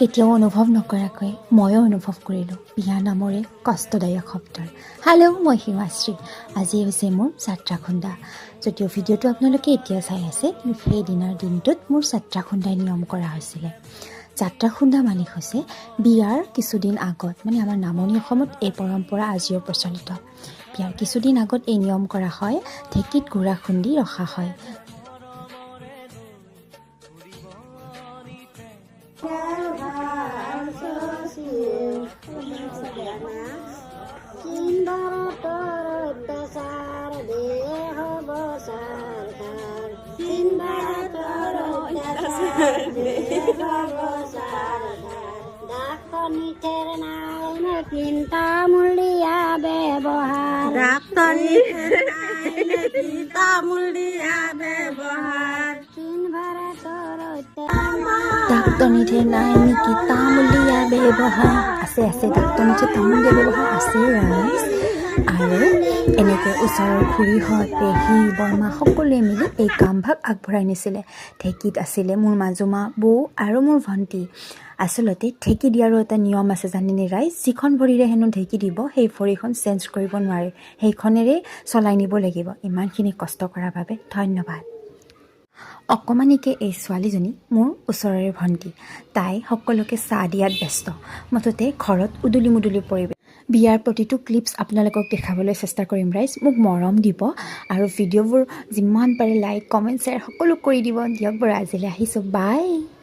কেতিয়াও অনুভৱ নকৰাকৈ ময়ো অনুভৱ কৰিলোঁ বিয়া নামৰে কষ্টদায়ক শব্দৰ। হেল্ল', মই হিমাশ্ৰী। আজি হৈছে মোৰ যাত্ৰা খুন্দা। যদিও ভিডিঅ'টো আপোনালোকে এতিয়া চাই আছে, সেইদিনাৰ দিনটোত মোৰ যাত্ৰা খুন্দাই নিয়ম কৰা হৈছিলে। যাত্ৰা খুন্দা মানে হৈছে বিয়াৰ কিছুদিন আগত, মানে আমাৰ নামনি অসমত এই পৰম্পৰা আজিও প্ৰচলিত। বিয়াৰ কিছুদিন আগত এই নিয়ম কৰা হয়, ঢেঁকীত গুড়া খুন্দি ৰখা হয়। ডাক্তনিঠে নাই নেকি তামুলীয়া ব্যৱহাৰ আছে ডাক্তনিঠে তামুলীয়া ব্যৱহাৰ আছে ৰাইজ। আৰু এনেকৈ ওচৰৰ খুৰীহঁত, পেহী, বৰমা সকলোৱে মিলি এই কামভাগ আগবঢ়াই নিছিলে। ঢেঁকীত আছিলে মোৰ মাজুমা, বৌ আৰু মোৰ ভণ্টি। আচলতে ঢেঁকী দিয়াৰো এটা নিয়ম আছে জানেনে ৰাইজ? যিখন ভৰিৰে হেনো ঢেঁকী দিব সেই ভৰিখন চেঞ্জ কৰিব নোৱাৰে, সেইখনেৰেই চলাই নিব লাগিব। ইমানখিনি কষ্ট কৰাৰ বাবে ধন্যবাদ। অকণমানিকে এই ছোৱালীজনী মোৰ ওচৰৰে ভণ্টি। তাই সকলোকে চাহ দিয়াত ব্যস্ত। মুঠতে ঘৰত উদুলি মুদুলি পৰিৱেশ। বিয়াৰ প্ৰতিটো ক্লিপছ আপোনালোকক দেখাবলৈ চেষ্টা কৰিম ৰাইজ। মোক মৰম দিব আৰু ভিডিঅ'বোৰ যিমান পাৰে লাইক, কমেণ্ট, শ্বেয়াৰ সকলো কৰি দিব। দিয়ক বাৰু, আজিলৈ আহিছোঁ, বাই।